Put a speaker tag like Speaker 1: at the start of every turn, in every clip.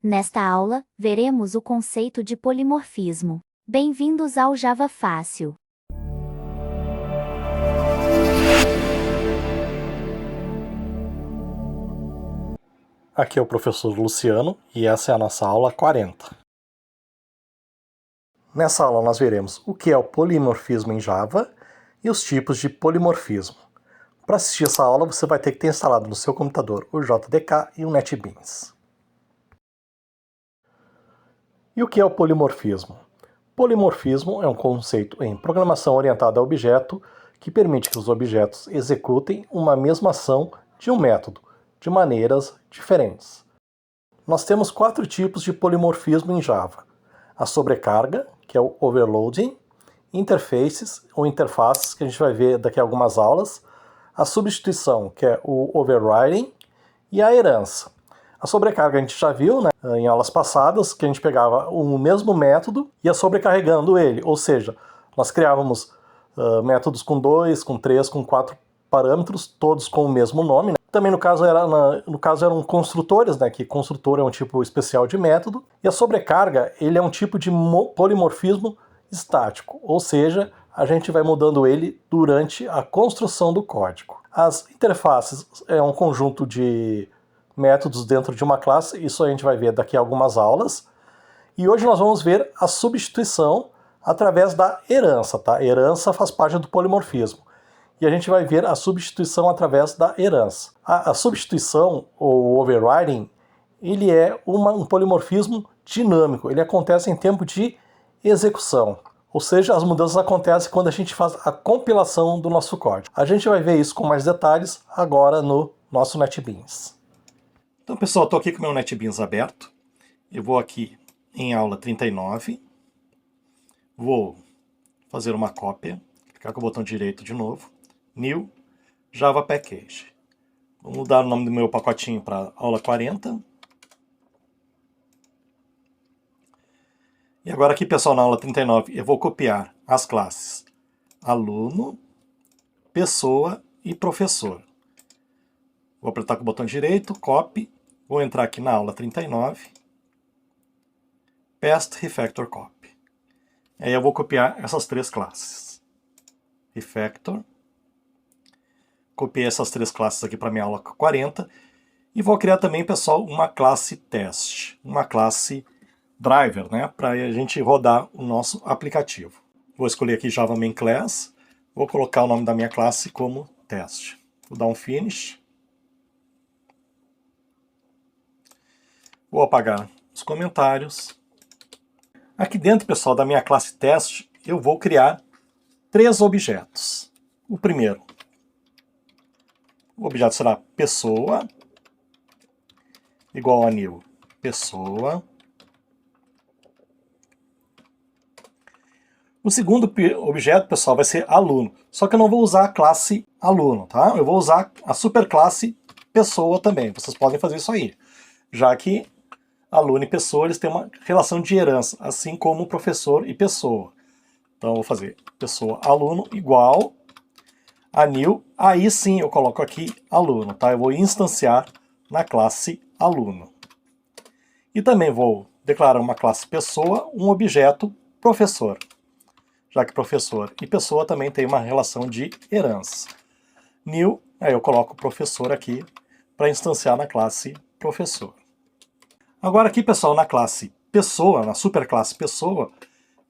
Speaker 1: Nesta aula, veremos o conceito de polimorfismo. Bem-vindos ao Java Fácil.
Speaker 2: Aqui é o professor Luciano e essa é a nossa aula 40. Nessa aula nós veremos o que é o polimorfismo em Java e os tipos de polimorfismo. Para assistir essa aula você vai ter que ter instalado no seu computador o JDK e o NetBeans. E o que é o polimorfismo? Polimorfismo é um conceito em programação orientada a objeto que permite que os objetos executem uma mesma ação de um método, de maneiras diferentes. Nós temos 4 tipos de polimorfismo em Java. A sobrecarga, que é o overloading, interfaces ou interfaces, que a gente vai ver daqui a algumas aulas, a substituição, que é o overriding, e a herança. A sobrecarga a gente já viu, né, em aulas passadas, que a gente pegava o mesmo método e ia sobrecarregando ele, ou seja, nós criávamos métodos com 2, com 3, com 4 parâmetros, todos com o mesmo nome, né? Também no caso eram construtores, né, que construtor é um tipo especial de método, e a sobrecarga ele é um tipo de polimorfismo estático, ou seja, a gente vai mudando ele durante a construção do código. As interfaces é um conjunto de métodos dentro de uma classe, isso a gente vai ver daqui a algumas aulas, e hoje nós vamos ver a substituição através da herança, tá? A herança faz parte do polimorfismo. E a gente vai ver a substituição através da herança. A substituição, ou overriding, ele é um polimorfismo dinâmico, ele acontece em tempo de execução. Ou seja, as mudanças acontecem quando a gente faz a compilação do nosso código. A gente vai ver isso com mais detalhes agora no nosso NetBeans. Então, pessoal, estou aqui com o meu NetBeans aberto. Eu vou aqui em aula 39. Vou fazer uma cópia, clicar com o botão direito de novo. New Java Package. Vou mudar o nome do meu pacotinho para aula 40. E agora aqui, pessoal, na aula 39, eu vou copiar as classes aluno, pessoa e professor. Vou apertar com o botão direito, copy. Vou entrar aqui na aula 39. Paste Refactor Copy. Aí eu vou copiar essas 3 classes. Refactor. Copiei essas 3 classes aqui para minha aula 40. E vou criar também, pessoal, uma classe teste. Uma classe driver, né? Para a gente rodar o nosso aplicativo. Vou escolher aqui Java Main Class. Vou colocar o nome da minha classe como teste. Vou dar um finish. Vou apagar os comentários. Aqui dentro, pessoal, da minha classe teste, eu vou criar 3 objetos. O primeiro, o objeto será pessoa, igual a new pessoa. O segundo objeto, pessoal, vai ser aluno. Só que eu não vou usar a classe aluno, tá? Eu vou usar a superclasse pessoa também. Vocês podem fazer isso aí, já que aluno e pessoa, eles têm uma relação de herança, assim como professor e pessoa. Então eu vou fazer pessoa aluno igual a new, aí sim eu coloco aqui aluno, tá? Eu vou instanciar na classe aluno. E também vou declarar uma classe pessoa, um objeto professor, já que professor e pessoa também tem uma relação de herança. New, aí eu coloco professor aqui para instanciar na classe professor. Agora aqui, pessoal, na classe pessoa, na superclasse pessoa,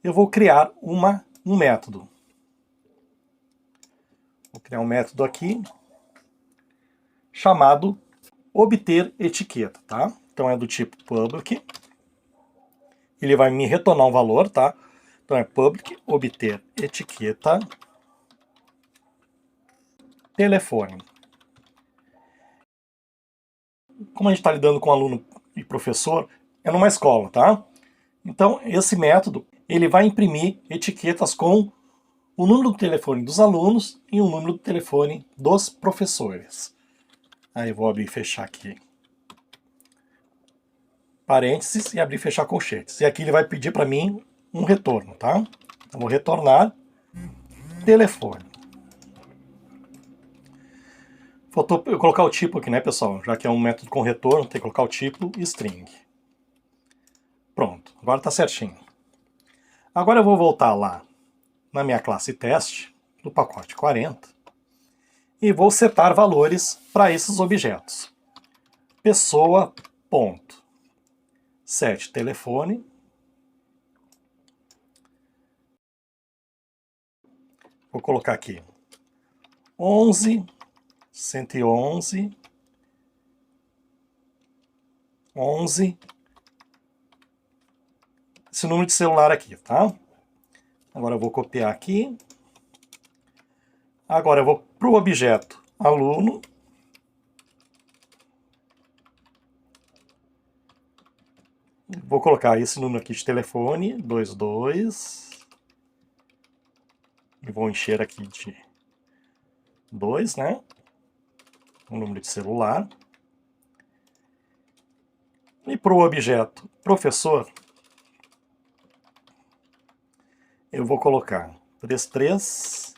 Speaker 2: eu vou criar um método. Vou criar um método aqui chamado obter etiqueta, tá? Então é do tipo public. Ele vai me retornar um valor, tá? Então é public obter etiqueta telefone. Como a gente está lidando com aluno e professor, é numa escola, tá? Então, esse método, ele vai imprimir etiquetas com o número do telefone dos alunos e o número do telefone dos professores. Aí eu vou abrir e fechar aqui parênteses e abrir e fechar colchetes. E aqui ele vai pedir para mim um retorno, tá? Então, vou retornar telefone. Faltou eu colocar o tipo aqui, né, pessoal? Já que é um método com retorno, tem que colocar o tipo string. Pronto, agora está certinho. Agora eu vou voltar lá na minha classe teste, do pacote 40, e vou setar valores para esses objetos. Pessoa, ponto. Set telefone. Vou colocar aqui 11, 111, 11, esse número de celular aqui, tá? Agora eu vou copiar aqui. Agora eu vou para o objeto aluno. Vou colocar esse número aqui de telefone, 22. E vou encher aqui de 2, né? O número de celular. E para o objeto professor, eu vou colocar 33,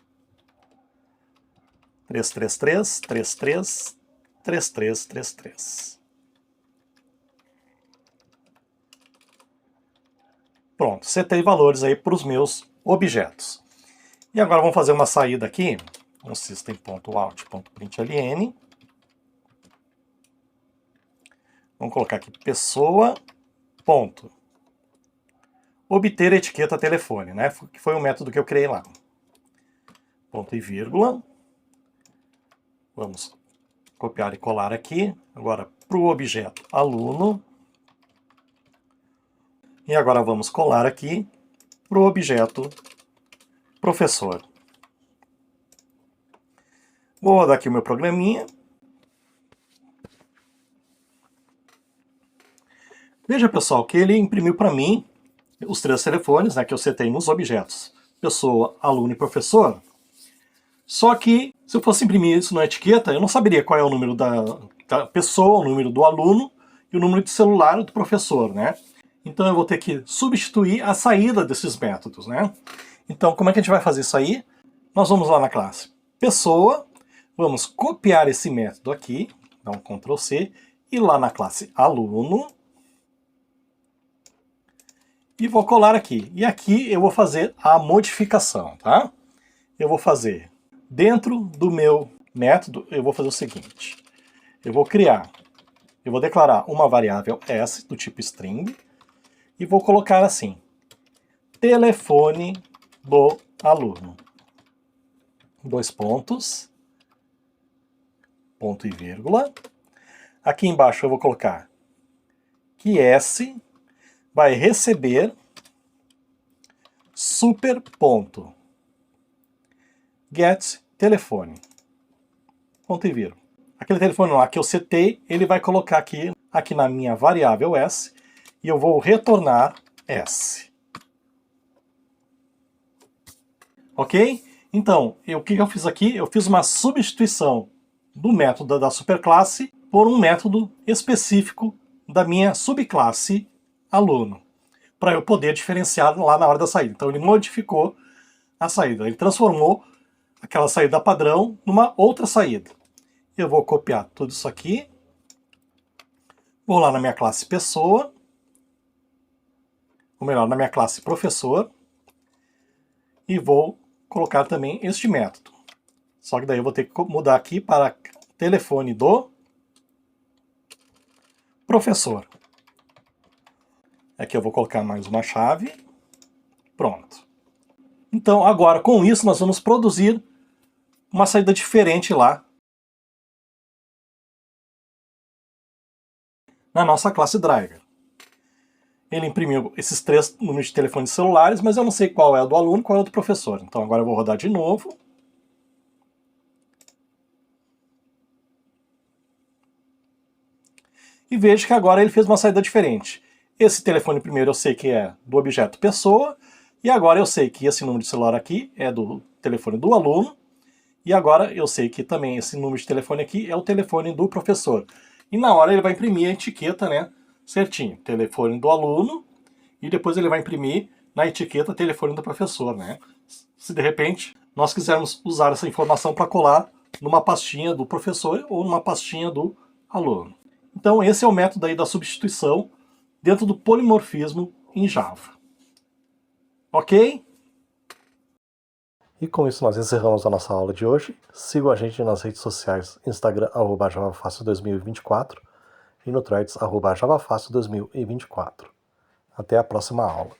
Speaker 2: 333, 33, 3333. Pronto, setei valores aí para os meus objetos. E agora vamos fazer uma saída aqui, no system.out.println. Vamos colocar aqui pessoa, ponto. Obter a etiqueta telefone, né? Que foi o método que eu criei lá. Ponto e vírgula. Vamos copiar e colar aqui. Agora para o objeto aluno. E agora vamos colar aqui para o objeto professor. Vou rodar aqui o meu programinha. Veja, pessoal, que ele imprimiu para mim os 3 telefones, né, que eu setei nos objetos pessoa, aluno e professor. Só que, se eu fosse imprimir isso na etiqueta, eu não saberia qual é o número da pessoa, o número do aluno e o número de celular do professor, né? Então eu vou ter que substituir a saída desses métodos, né? Então, como é que a gente vai fazer isso aí? Nós vamos lá na classe pessoa, vamos copiar esse método aqui, dar um Ctrl C, e lá na classe aluno, e vou colar aqui. E aqui eu vou fazer a modificação, tá? Eu vou fazer, dentro do meu método, eu vou fazer o seguinte. Eu vou declarar uma variável s do tipo string, e vou colocar assim, telefone do aluno. 2 pontos, ponto e vírgula. Aqui embaixo eu vou colocar que S vai receber super ponto get telefone. Ponto e vírgula. Aquele telefone lá que eu setei, ele vai colocar aqui na minha variável S, e eu vou retornar S. Ok? Então, o que eu fiz aqui? Eu fiz uma substituição do método da superclasse por um método específico da minha subclasse aluno, para eu poder diferenciar lá na hora da saída. Então ele modificou a saída, ele transformou aquela saída padrão numa outra saída. Eu vou copiar tudo isso aqui, vou lá na minha classe pessoa, ou melhor, na minha classe professor, e vou colocar também este método. Só que daí eu vou ter que mudar aqui para telefone do professor. Aqui eu vou colocar mais uma chave. Pronto. Então agora com isso nós vamos produzir uma saída diferente lá na nossa classe driver. Ele imprimiu esses 3 números de telefones celulares, mas eu não sei qual é o do aluno e qual é o do professor. Então agora eu vou rodar de novo. E vejo que agora ele fez uma saída diferente. Esse telefone primeiro eu sei que é do objeto pessoa, e agora eu sei que esse número de celular aqui é do telefone do aluno, e agora eu sei que também esse número de telefone aqui é o telefone do professor. E na hora ele vai imprimir a etiqueta, né, certinho, telefone do aluno, e depois ele vai imprimir na etiqueta telefone do professor, né. Se de repente nós quisermos usar essa informação para colar numa pastinha do professor ou numa pastinha do aluno. Então esse é o método aí da substituição dentro do polimorfismo em Java. Ok? E com isso nós encerramos a nossa aula de hoje. Sigam a gente nas redes sociais, Instagram, @javafácil2024 e no Threads, @javafácil2024. Até a próxima aula.